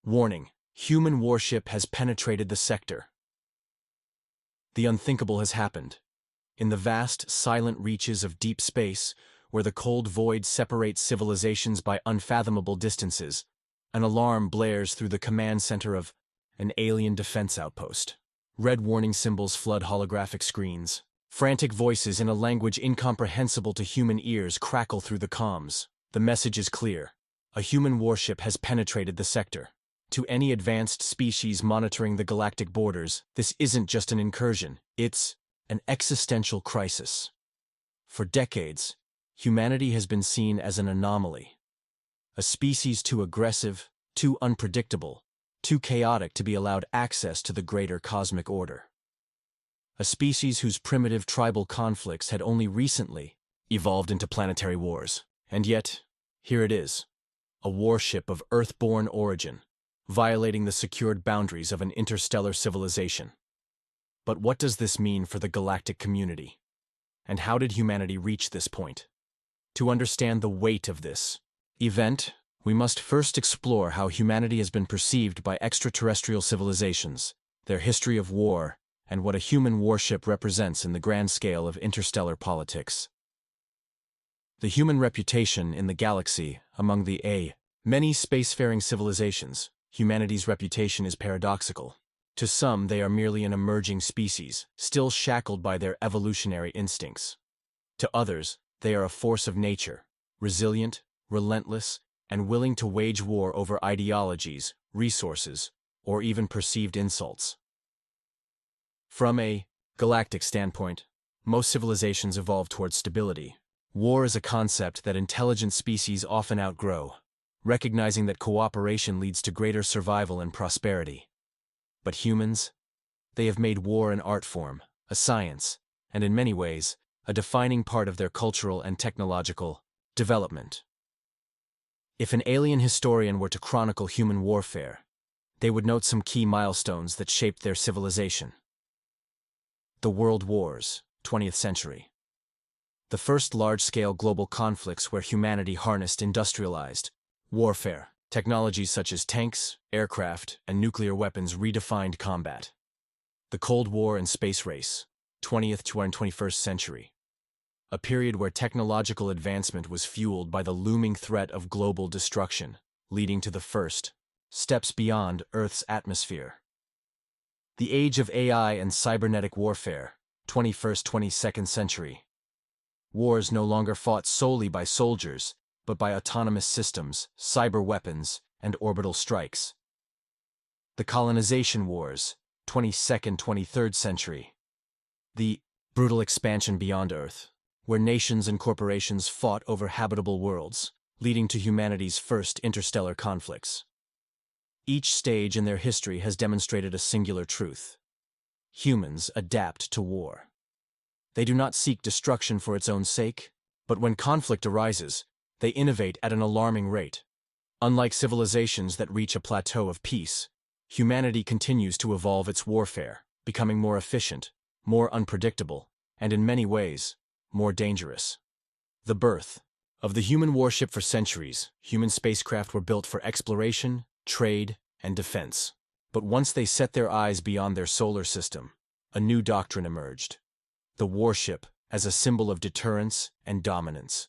Warning: human warship has penetrated the sector. The unthinkable has happened. In the vast, silent reaches of deep space, where the cold void separates civilizations by unfathomable distances, an alarm blares through the command center of an alien defense outpost. Red warning symbols flood holographic screens. Frantic voices in a language incomprehensible to human ears crackle through the comms. The message is clear. A human warship has penetrated the sector. To any advanced species monitoring the galactic borders, this isn't just an incursion, it's an existential crisis. For decades, humanity has been seen as an anomaly. A species too aggressive, too unpredictable, too chaotic to be allowed access to the greater cosmic order. A species whose primitive tribal conflicts had only recently evolved into planetary wars. And yet, here it is, a warship of Earth-born origin, violating the secured boundaries of an interstellar civilization. But what does this mean for the galactic community? And how did humanity reach this point? To understand the weight of this event, we must first explore how humanity has been perceived by extraterrestrial civilizations, their history of war, and what a human warship represents in the grand scale of interstellar politics. The human reputation in the galaxy among the many spacefaring civilizations. Humanity's reputation is paradoxical. To some, they are merely an emerging species, still shackled by their evolutionary instincts. To others, they are a force of nature, resilient, relentless, and willing to wage war over ideologies, resources, or even perceived insults. From a galactic standpoint, most civilizations evolve towards stability. War is a concept that intelligent species often outgrow, recognizing that cooperation leads to greater survival and prosperity. But humans? They have made war an art form, a science, and in many ways, a defining part of their cultural and technological development. If an alien historian were to chronicle human warfare, they would note some key milestones that shaped their civilization. The World Wars, 20th century. The first large-scale global conflicts where humanity harnessed industrialized warfare. Technologies such as tanks, aircraft, and nuclear weapons redefined combat. The Cold War and space race, 20th to 21st century. A period where technological advancement was fueled by the looming threat of global destruction, leading to the first steps beyond Earth's atmosphere. The age of AI and cybernetic warfare, 21st-22nd century. Wars no longer fought solely by soldiers, but by autonomous systems, cyber weapons, and orbital strikes. The colonization wars, 22nd-23rd century. The brutal expansion beyond Earth, where nations and corporations fought over habitable worlds, leading to humanity's first interstellar conflicts. Each stage in their history has demonstrated a singular truth. Humans adapt to war. They do not seek destruction for its own sake, but when conflict arises, they innovate at an alarming rate. Unlike civilizations that reach a plateau of peace, humanity continues to evolve its warfare, becoming more efficient, more unpredictable, and in many ways, more dangerous. The birth of the human warship. For centuries, human spacecraft were built for exploration, trade, and defense. But once they set their eyes beyond their solar system, a new doctrine emerged. The warship as a symbol of deterrence and dominance.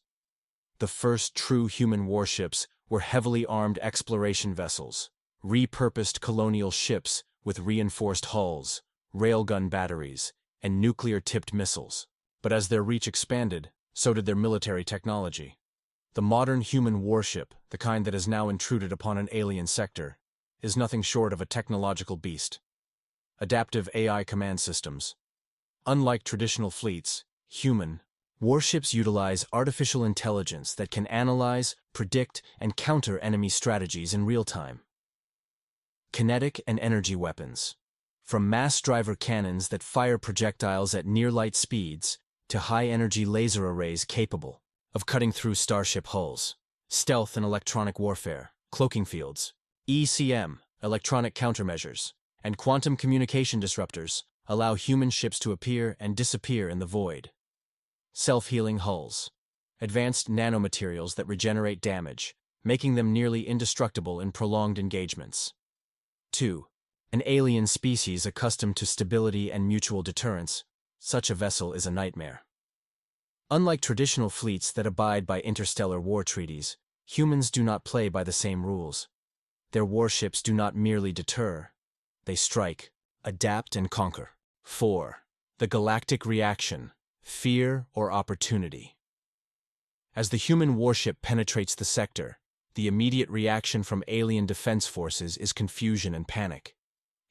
The first true human warships were heavily armed exploration vessels, repurposed colonial ships with reinforced hulls, railgun batteries, and nuclear-tipped missiles. But as their reach expanded, so did their military technology. The modern human warship, the kind that has now intruded upon an alien sector, is nothing short of a technological beast. Adaptive AI command systems. Unlike traditional fleets, human warships utilize artificial intelligence that can analyze, predict, and counter enemy strategies in real time. Kinetic and energy weapons. From mass driver cannons that fire projectiles at near-light speeds to high-energy laser arrays capable of cutting through starship hulls. Stealth and electronic warfare, cloaking fields, ECM, electronic countermeasures, and quantum communication disruptors allow human ships to appear and disappear in the void. Self-healing hulls. Advanced nanomaterials that regenerate damage, making them nearly indestructible in prolonged engagements. 2. An alien species accustomed to stability and mutual deterrence, such a vessel is a nightmare. Unlike traditional fleets that abide by interstellar war treaties, humans do not play by the same rules. Their warships do not merely deter, they strike, adapt, and conquer. 4. The galactic reaction, fear or opportunity. As the human warship penetrates the sector, the immediate reaction from alien defense forces is confusion and panic.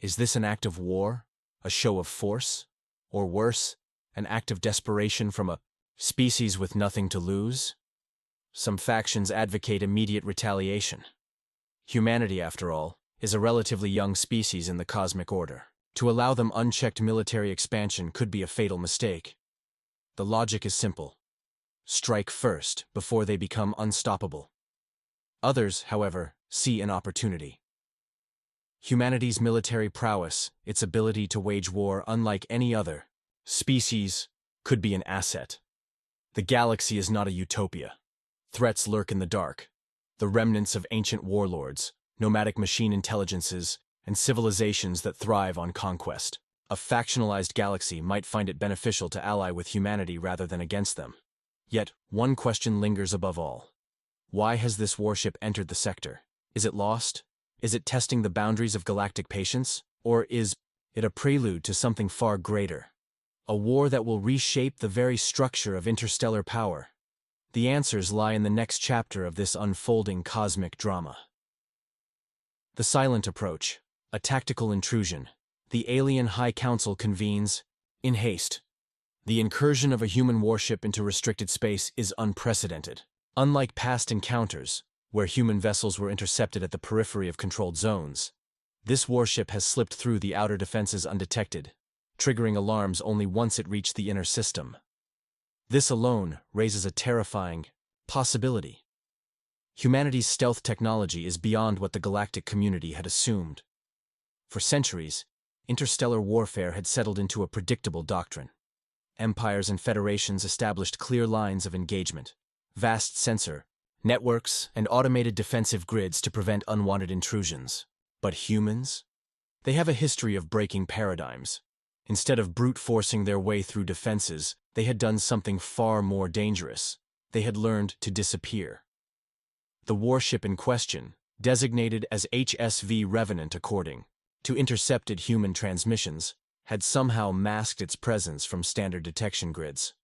Is this an act of war, a show of force, or worse, an act of desperation from a species with nothing to lose? Some factions advocate immediate retaliation. Humanity, after all, is a relatively young species in the cosmic order. To allow them unchecked military expansion could be a fatal mistake. The logic is simple. Strike first before they become unstoppable. Others, however, see an opportunity. Humanity's military prowess, its ability to wage war unlike any other species, could be an asset. The galaxy is not a utopia. Threats lurk in the dark. The remnants of ancient warlords, nomadic machine intelligences, and civilizations that thrive on conquest. A factionalized galaxy might find it beneficial to ally with humanity rather than against them. Yet, one question lingers above all. Why has this warship entered the sector? Is it lost? Is it testing the boundaries of galactic patience? Or is it a prelude to something far greater? A war that will reshape the very structure of interstellar power? The answers lie in the next chapter of this unfolding cosmic drama. The silent approach, a tactical intrusion. The alien High Council convenes in haste. The incursion of a human warship into restricted space is unprecedented. Unlike past encounters, where human vessels were intercepted at the periphery of controlled zones, this warship has slipped through the outer defenses undetected, triggering alarms only once it reached the inner system. This alone raises a terrifying possibility. Humanity's stealth technology is beyond what the galactic community had assumed. For centuries, interstellar warfare had settled into a predictable doctrine. Empires and federations established clear lines of engagement, vast sensor networks, and automated defensive grids to prevent unwanted intrusions. But humans? They have a history of breaking paradigms. Instead of brute forcing their way through defenses, they had done something far more dangerous. They had learned to disappear. The warship in question, designated as HSV Revenant according to intercepted human transmissions, had somehow masked its presence from standard detection grids.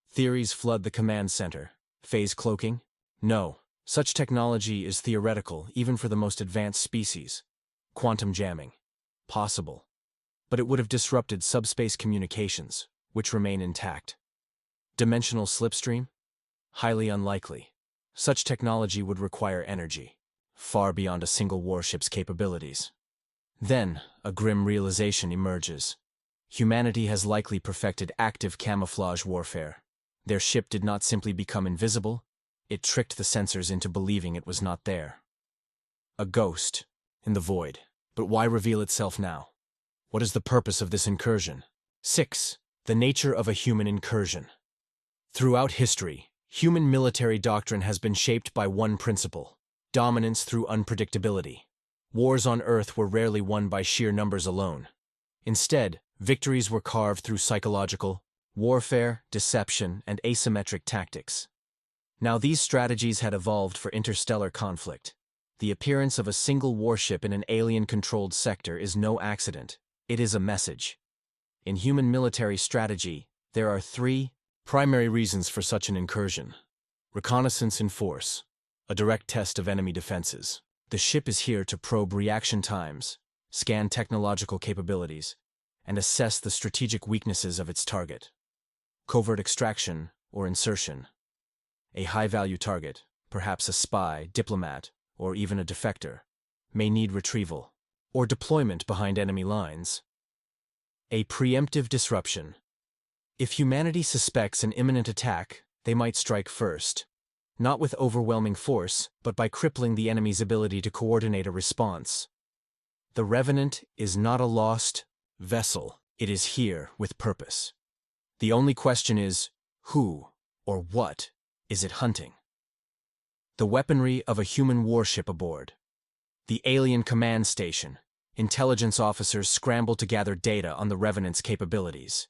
Theories flood the command center. Phase cloaking? No, such technology is theoretical even for the most advanced species. Quantum jamming? Possible. But it would have disrupted subspace communications, which remain intact. Dimensional slipstream? Highly unlikely. Such technology would require energy, far beyond a single warship's capabilities. Then, a grim realization emerges. Humanity has likely perfected active camouflage warfare. Their ship did not simply become invisible, it tricked the sensors into believing it was not there. A ghost, in the void. But why reveal itself now? What is the purpose of this incursion? 6. The nature of a human incursion. Throughout history, human military doctrine has been shaped by one principle: dominance through unpredictability. Wars on Earth were rarely won by sheer numbers alone. Instead, victories were carved through psychological warfare, deception, and asymmetric tactics. Now these strategies had evolved for interstellar conflict. The appearance of a single warship in an alien-controlled sector is no accident. It is a message. In human military strategy, there are 3 primary reasons for such an incursion. Reconnaissance in force, a direct test of enemy defenses. The ship is here to probe reaction times, scan technological capabilities, and assess the strategic weaknesses of its target. Covert extraction or insertion. A high-value target, perhaps a spy, diplomat, or even a defector, may need retrieval or deployment behind enemy lines. A preemptive disruption. If humanity suspects an imminent attack, they might strike first, not with overwhelming force, but by crippling the enemy's ability to coordinate a response. The Revenant is not a lost vessel. It is here with purpose. The only question is, who or what is it hunting? The weaponry of a human warship aboard. The alien command station, Intelligence officers scramble to gather data on the Revenant's capabilities.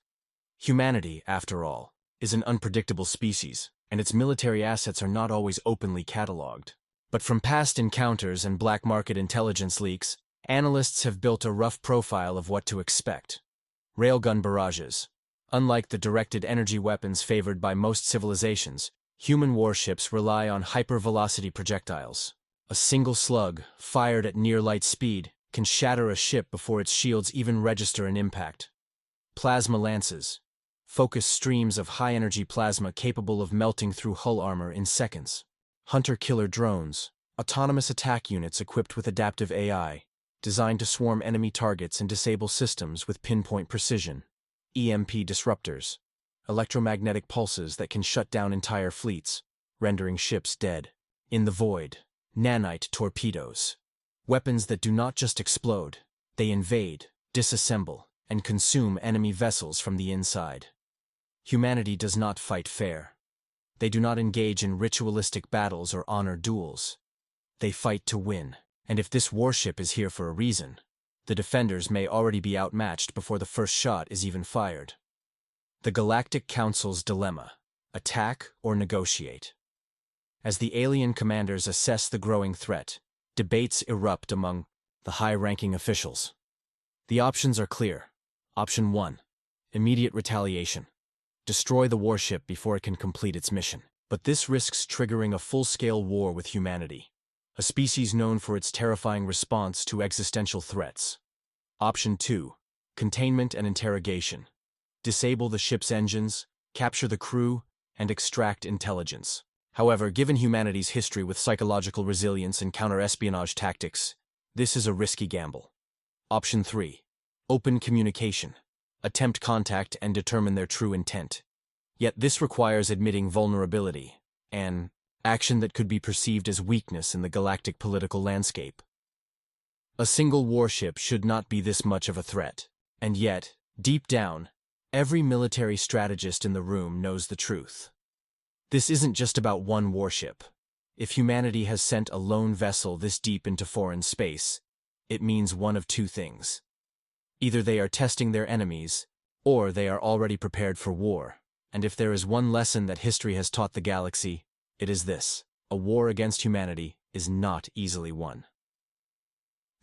Humanity, after all, is an unpredictable species, and its military assets are not always openly catalogued. But from past encounters and black market intelligence leaks, analysts have built a rough profile of what to expect. Railgun barrages. Unlike the directed energy weapons favored by most civilizations, human warships rely on hypervelocity projectiles. A single slug, fired at near-light speed, can shatter a ship before its shields even register an impact. Plasma lances. Focused streams of high-energy plasma capable of melting through hull armor in seconds. Hunter-killer drones. Autonomous attack units equipped with adaptive AI, designed to swarm enemy targets and disable systems with pinpoint precision. EMP disruptors. Electromagnetic pulses that can shut down entire fleets, rendering ships dead. In the void. Nanite torpedoes. Weapons that do not just explode, they invade, disassemble, and consume enemy vessels from the inside. Humanity does not fight fair. They do not engage in ritualistic battles or honor duels. They fight to win, and if this warship is here for a reason, the defenders may already be outmatched before the first shot is even fired. The Galactic Council's dilemma: attack or negotiate. As the alien commanders assess the growing threat, debates erupt among the high-ranking officials. The options are clear. Option 1. Immediate retaliation. Destroy the warship before it can complete its mission. But this risks triggering a full-scale war with humanity, a species known for its terrifying response to existential threats. Option 2. Containment and interrogation. Disable the ship's engines, capture the crew, and extract intelligence. However, given humanity's history with psychological resilience and counter-espionage tactics, this is a risky gamble. Option 3. Open communication. Attempt contact and determine their true intent. Yet this requires admitting vulnerability, an action that could be perceived as weakness in the galactic political landscape. A single warship should not be this much of a threat, and yet, deep down, every military strategist in the room knows the truth. This isn't just about one warship. If humanity has sent a lone vessel this deep into foreign space, it means one of two things. Either they are testing their enemies, or they are already prepared for war. And if there is one lesson that history has taught the galaxy, it is this: a war against humanity is not easily won.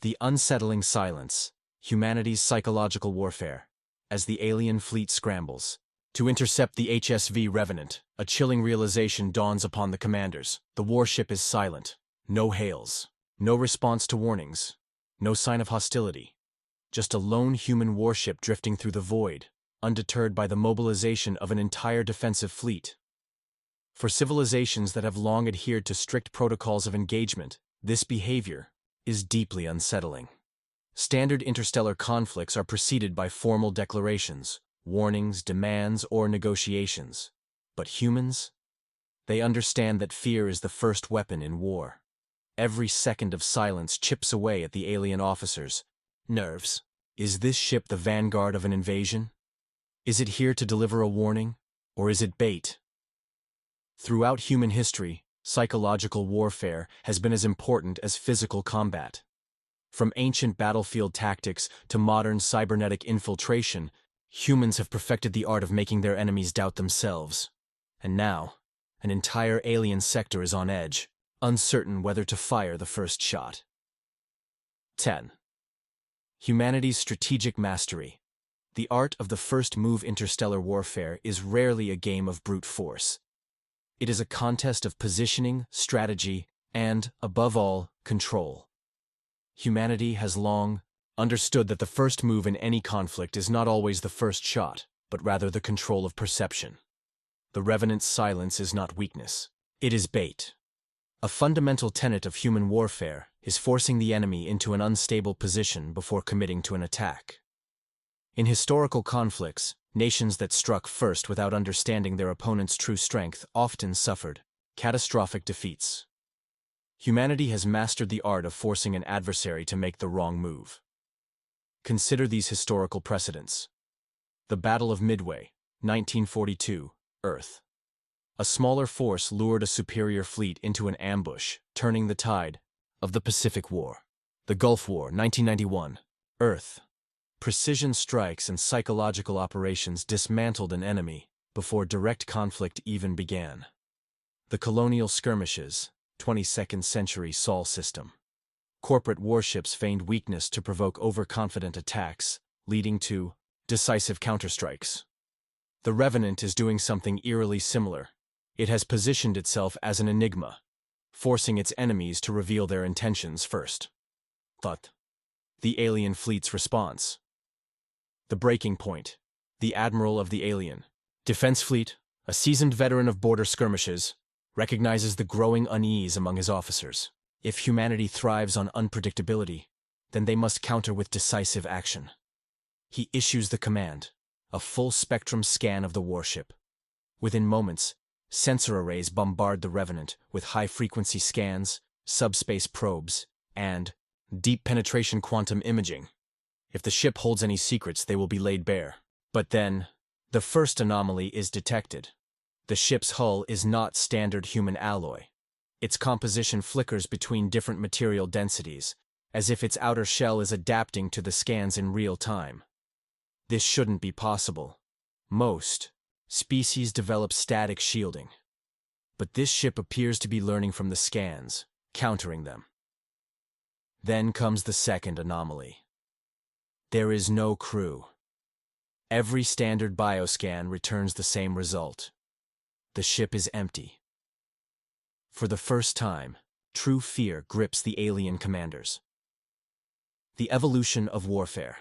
The unsettling silence, humanity's psychological warfare, as the alien fleet scrambles. To intercept the HSV Revenant, a chilling realization dawns upon the commanders. The warship is silent. No hails. No response to warnings. No sign of hostility. Just a lone human warship drifting through the void, undeterred by the mobilization of an entire defensive fleet. For civilizations that have long adhered to strict protocols of engagement, this behavior is deeply unsettling. Standard interstellar conflicts are preceded by formal declarations, warnings, demands, or negotiations. But humans? They understand that fear is the first weapon in war. Every second of silence chips away at the alien officers' nerves. Is this ship the vanguard of an invasion? Is it here to deliver a warning, or is it bait? Throughout human history, psychological warfare has been as important as physical combat. From ancient battlefield tactics to modern cybernetic infiltration, humans have perfected the art of making their enemies doubt themselves. And now, an entire alien sector is on edge, uncertain whether to fire the first shot. 10. Humanity's strategic mastery. The art of the first move. Interstellar warfare is rarely a game of brute force. It is a contest of positioning, strategy, and, above all, control. Humanity has long understood that the first move in any conflict is not always the first shot, but rather the control of perception. The Revenant's silence is not weakness. It is bait. A fundamental tenet of human warfare is forcing the enemy into an unstable position before committing to an attack. In historical conflicts, nations that struck first without understanding their opponent's true strength often suffered catastrophic defeats. Humanity has mastered the art of forcing an adversary to make the wrong move. Consider these historical precedents. The Battle of Midway, 1942, Earth. A smaller force lured a superior fleet into an ambush, turning the tide of the Pacific War. The Gulf War, 1991, Earth. Precision strikes and psychological operations dismantled an enemy before direct conflict even began. The colonial skirmishes, 22nd century Sol system. Corporate warships feigned weakness to provoke overconfident attacks, leading to decisive counterstrikes. The Revenant is doing something eerily similar. It has positioned itself as an enigma, forcing its enemies to reveal their intentions first. The alien fleet's response. The breaking point. The admiral of the alien defense fleet, a seasoned veteran of border skirmishes, recognizes the growing unease among his officers. If humanity thrives on unpredictability, then they must counter with decisive action. He issues the command, a full-spectrum scan of the warship. Within moments, sensor arrays bombard the Revenant with high-frequency scans, subspace probes, and deep-penetration quantum imaging. If the ship holds any secrets, they will be laid bare. But then, the first anomaly is detected. The ship's hull is not standard human alloy. Its composition flickers between different material densities, as if its outer shell is adapting to the scans in real time. This shouldn't be possible. Most species develop static shielding. But this ship appears to be learning from the scans, countering them. Then comes the second anomaly. There is no crew. Every standard bioscan returns the same result. The ship is empty. For the first time, true fear grips the alien commanders. The evolution of warfare.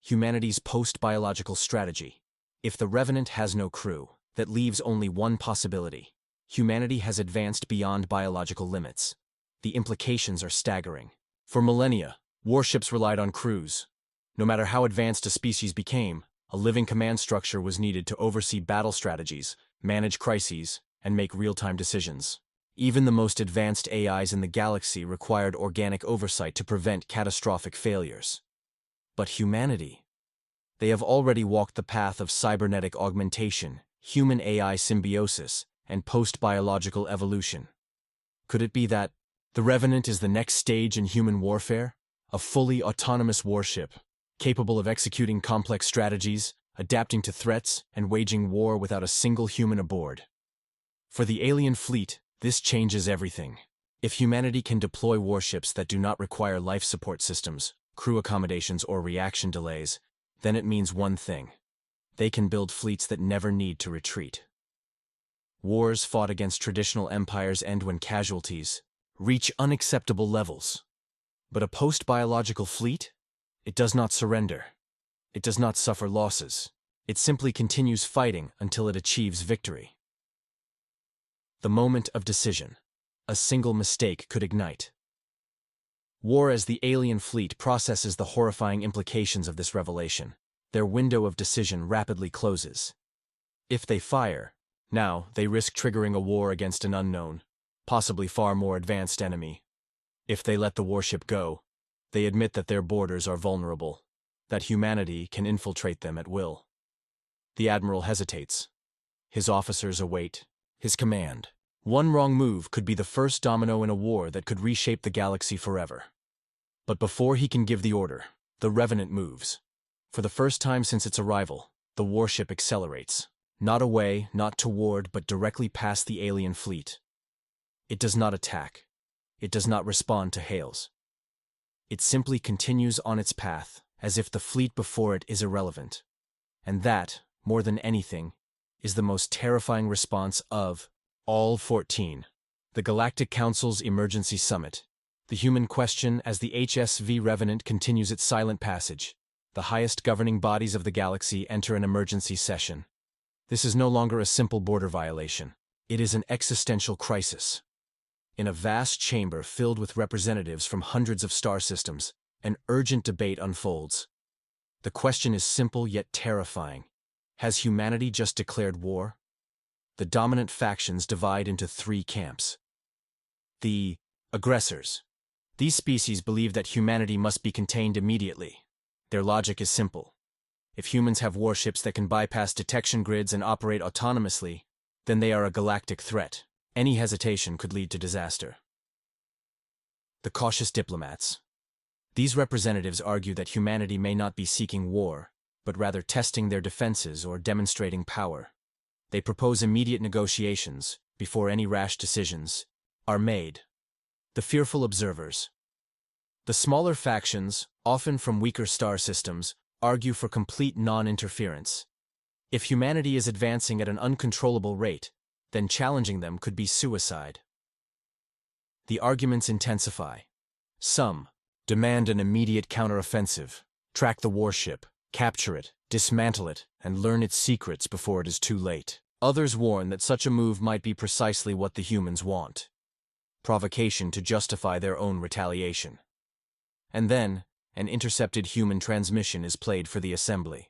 Humanity's post-biological strategy. If the Revenant has no crew, that leaves only one possibility. Humanity has advanced beyond biological limits. The implications are staggering. For millennia, warships relied on crews. No matter how advanced a species became, a living command structure was needed to oversee battle strategies, manage crises, and make real-time decisions. Even the most advanced AIs in the galaxy required organic oversight to prevent catastrophic failures. But humanity? They have already walked the path of cybernetic augmentation, human-AI symbiosis, and post-biological evolution. Could it be that the Revenant is the next stage in human warfare? A fully autonomous warship, capable of executing complex strategies, adapting to threats, and waging war without a single human aboard. For the alien fleet, this changes everything. If humanity can deploy warships that do not require life support systems, crew accommodations, or reaction delays, then it means one thing. They can build fleets that never need to retreat. Wars fought against traditional empires end when casualties reach unacceptable levels. But a post-biological fleet? It does not surrender. It does not suffer losses. It simply continues fighting until it achieves victory. The moment of decision. A single mistake could ignite war. As the alien fleet processes the horrifying implications of this revelation, their window of decision rapidly closes. If they fire, now they risk triggering a war against an unknown, possibly far more advanced enemy. If they let the warship go, they admit that their borders are vulnerable, that humanity can infiltrate them at will. The admiral hesitates. His officers await his command. One wrong move could be the first domino in a war that could reshape the galaxy forever. But before he can give the order, the Revenant moves. For the first time since its arrival, the warship accelerates. Not away, not toward, but directly past the alien fleet. It does not attack. It does not respond to hails. It simply continues on its path, as if the fleet before it is irrelevant. And that, more than anything, is the most terrifying response of all 14. The Galactic Council's Emergency Summit. The human question as the HSV Revenant continues its silent passage. The highest governing bodies of the galaxy enter an emergency session. This is no longer a simple border violation. It is an existential crisis. In a vast chamber filled with representatives from hundreds of star systems, an urgent debate unfolds. The question is simple yet terrifying. Has humanity just declared war? The dominant factions divide into three camps. The aggressors. These species believe that humanity must be contained immediately. Their logic is simple. If humans have warships that can bypass detection grids and operate autonomously, then they are a galactic threat. Any hesitation could lead to disaster. The cautious diplomats. These representatives argue that humanity may not be seeking war, but rather testing their defenses or demonstrating power. They propose immediate negotiations, before any rash decisions are made. The fearful observers. The smaller factions, often from weaker star systems, argue for complete non-interference. If humanity is advancing at an uncontrollable rate, then challenging them could be suicide. The arguments intensify. Some demand an immediate counteroffensive, track the warship, capture it, dismantle it, and learn its secrets before it is too late. Others warn that such a move might be precisely what the humans want. Provocation to justify their own retaliation. And then, an intercepted human transmission is played for the assembly.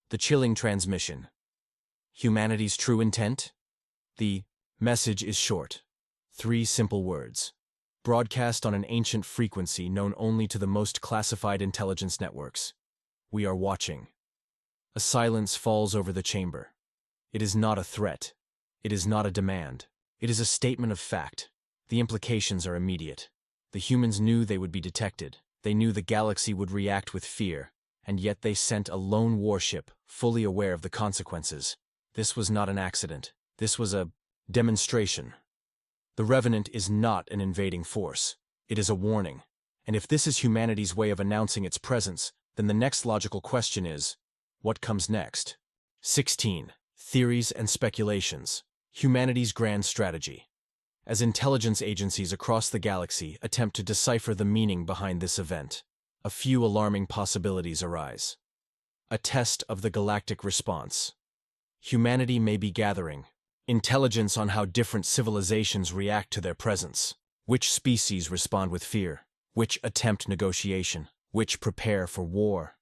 The chilling transmission. Humanity's true intent? The message is short. 3 simple words. Broadcast on an ancient frequency known only to the most classified intelligence networks. We are watching. A silence falls over the chamber. It is not a threat. It is not a demand. It is a statement of fact. The implications are immediate. The humans knew they would be detected. They knew the galaxy would react with fear, and yet they sent a lone warship, fully aware of the consequences. This was not an accident. This was a demonstration. The Revenant is not an invading force. It is a warning. And if this is humanity's way of announcing its presence, then the next logical question is, what comes next? 16. Theories and speculations. Humanity's grand strategy. As intelligence agencies across the galaxy attempt to decipher the meaning behind this event, a few alarming possibilities arise. A test of the galactic response. Humanity may be gathering intelligence on how different civilizations react to their presence. Which species respond with fear? Which attempt negotiation? Which prepare for war?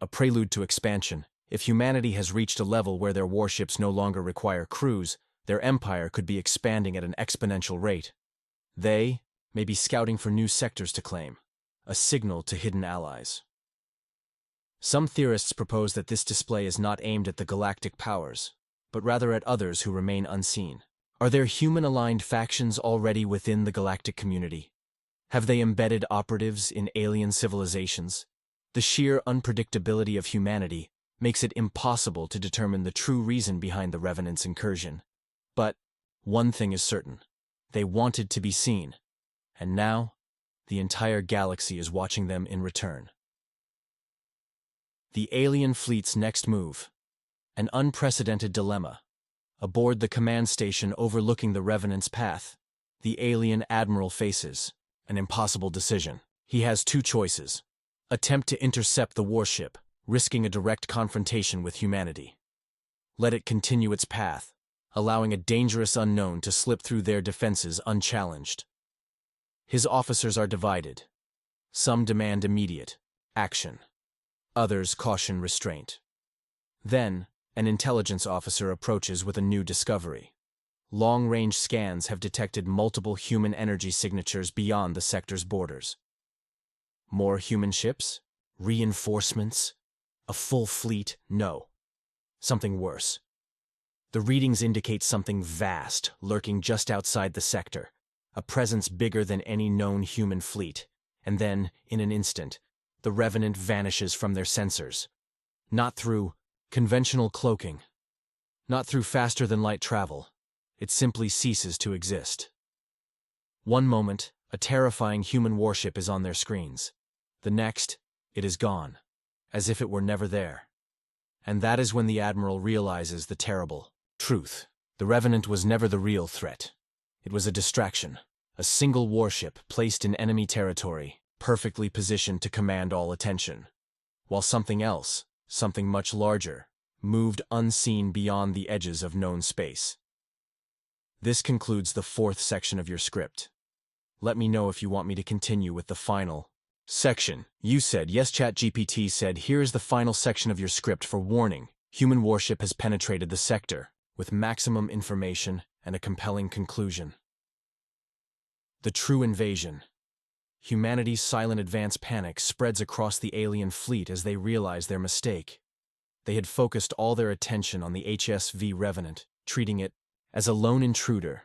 A prelude to expansion. If humanity has reached a level where their warships no longer require crews, their empire could be expanding at an exponential rate. They may be scouting for new sectors to claim, a signal to hidden allies. Some theorists propose that this display is not aimed at the galactic powers, but rather at others who remain unseen. Are there human-aligned factions already within the galactic community? Have they embedded operatives in alien civilizations? The sheer unpredictability of humanity makes it impossible to determine the true reason behind the Revenant's incursion. But one thing is certain. They wanted to be seen, and now the entire galaxy is watching them in return. The alien fleet's next move. An unprecedented dilemma. Aboard the command station overlooking the Revenant's path, the alien admiral faces an impossible decision. He has 2 choices. Attempt to intercept the warship, risking a direct confrontation with humanity. Let it continue its path, allowing a dangerous unknown to slip through their defenses unchallenged. His officers are divided. Some demand immediate action. Others caution restraint. Then, an intelligence officer approaches with a new discovery. Long-range scans have detected multiple human energy signatures beyond the sector's borders. More human ships? Reinforcements? A full fleet? No. Something worse. The readings indicate something vast lurking just outside the sector, a presence bigger than any known human fleet, and then, in an instant, the Revenant vanishes from their sensors. Not through conventional cloaking. Not through faster-than-light travel. It simply ceases to exist. One moment, a terrifying human warship is on their screens. The next, it is gone, as if it were never there. And that is when the Admiral realizes the terrible truth. The Revenant was never the real threat. It was a distraction, a single warship placed in enemy territory, perfectly positioned to command all attention, while something else, something much larger, moved unseen beyond the edges of known space. This concludes the 4th section of your script. Let me know if you want me to continue with the final section. You said, yes, ChatGPT said, here is the final section of your script for warning. Human warship has penetrated the sector, with maximum information and a compelling conclusion. The true invasion. Humanity's silent advance panic spreads across the alien fleet as they realize their mistake. They had focused all their attention on the HSV Revenant, treating it as a lone intruder,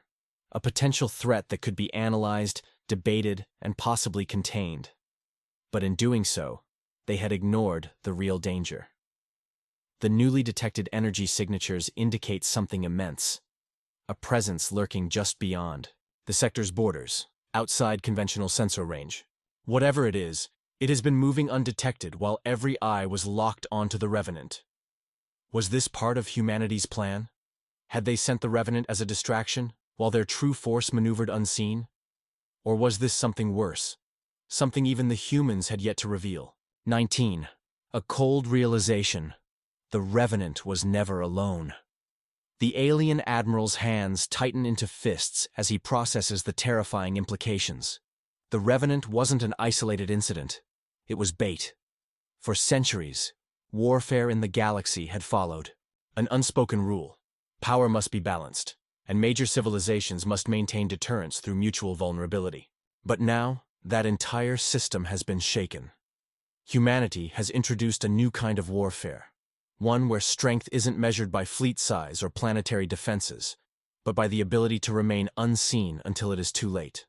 a potential threat that could be analyzed, debated, and possibly contained. But in doing so, they had ignored the real danger. The newly detected energy signatures indicate something immense, a presence lurking just beyond the sector's borders, outside conventional sensor range. Whatever it has been moving undetected while every eye was locked onto the Revenant. Was this part of humanity's plan? Had they sent the Revenant as a distraction, while their true force maneuvered unseen? Or was this something worse? Something even the humans had yet to reveal. 19. A cold realization. The Revenant was never alone. The alien admiral's hands tighten into fists as he processes the terrifying implications. The Revenant wasn't an isolated incident. It was bait. For centuries, warfare in the galaxy had followed. An unspoken rule. Power must be balanced, and major civilizations must maintain deterrence through mutual vulnerability. But now, that entire system has been shaken. Humanity has introduced a new kind of warfare. One where strength isn't measured by fleet size or planetary defenses, but by the ability to remain unseen until it is too late.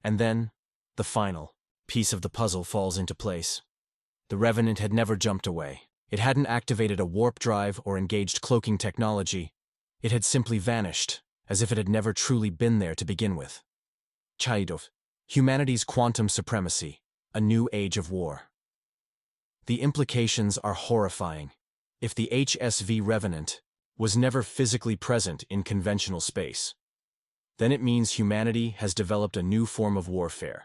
And then, the final piece of the puzzle falls into place. The Revenant had never jumped away. It hadn't activated a warp drive or engaged cloaking technology. It had simply vanished, as if it had never truly been there to begin with. Chaidov, humanity's quantum supremacy, a new age of war. The implications are horrifying. If the HSV Revenant was never physically present in conventional space, then it means humanity has developed a new form of warfare,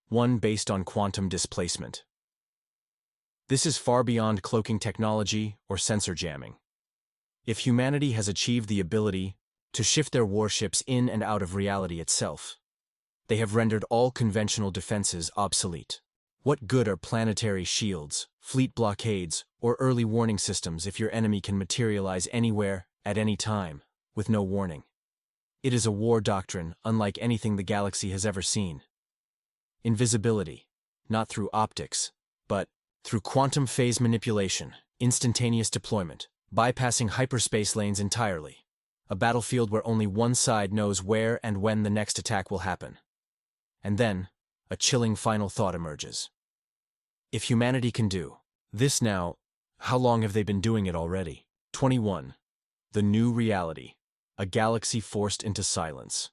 one based on quantum displacement. This is far beyond cloaking technology or sensor jamming. If humanity has achieved the ability to shift their warships in and out of reality itself, they have rendered all conventional defenses obsolete. What good are planetary shields, fleet blockades, or early warning systems if your enemy can materialize anywhere, at any time, with no warning? It is a war doctrine unlike anything the galaxy has ever seen. Invisibility, not through optics, but through quantum phase manipulation, instantaneous deployment, bypassing hyperspace lanes entirely. A battlefield where only one side knows where and when the next attack will happen. And then, a chilling final thought emerges. If humanity can do this now, how long have they been doing it already? 21. The new reality. A galaxy forced into silence.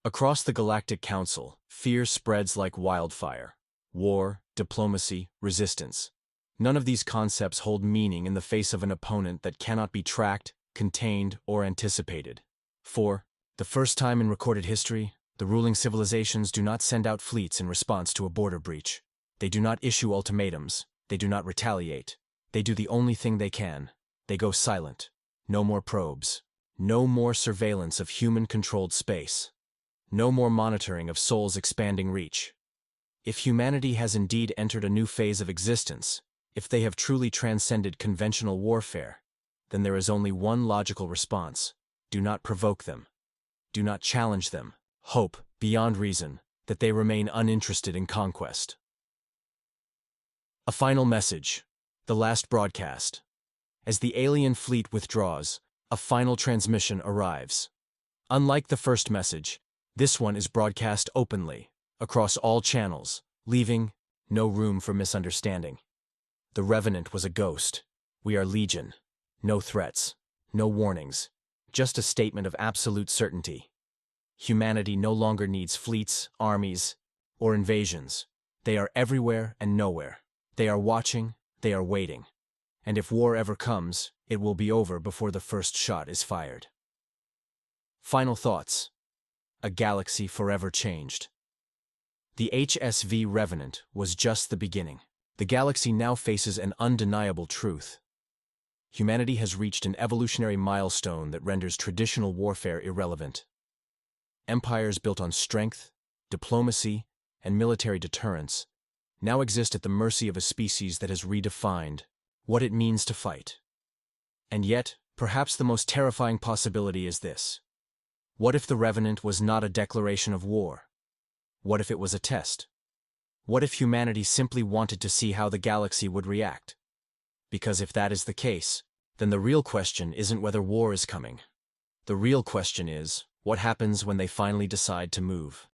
Across the Galactic Council, fear spreads like wildfire. War, diplomacy, resistance. None of these concepts hold meaning in the face of an opponent that cannot be tracked, contained, or anticipated. For the first time in recorded history, the ruling civilizations do not send out fleets in response to a border breach. They do not issue ultimatums. They do not retaliate. They do the only thing they can. They go silent. No more probes. No more surveillance of human-controlled space. No more monitoring of Sol's expanding reach. If humanity has indeed entered a new phase of existence, if they have truly transcended conventional warfare, then there is only one logical response. Do not provoke them. Do not challenge them. Hope, beyond reason, that they remain uninterested in conquest. A final message. The last broadcast. As the alien fleet withdraws, a final transmission arrives. Unlike the first message, this one is broadcast openly, across all channels, leaving no room for misunderstanding. The Revenant was a ghost. We are legion. No threats. No warnings. Just a statement of absolute certainty. Humanity no longer needs fleets, armies, or invasions. They are everywhere and nowhere. They are watching, they are waiting. And if war ever comes, it will be over before the first shot is fired. Final thoughts. A galaxy forever changed. The HSV Revenant was just the beginning. The galaxy now faces an undeniable truth. Humanity has reached an evolutionary milestone that renders traditional warfare irrelevant. Empires built on strength, diplomacy, and military deterrence now exist at the mercy of a species that has redefined what it means to fight. And yet, perhaps the most terrifying possibility is this. What if the Revenant was not a declaration of war? What if it was a test? What if humanity simply wanted to see how the galaxy would react? Because if that is the case, then the real question isn't whether war is coming. The real question is, what happens when they finally decide to move?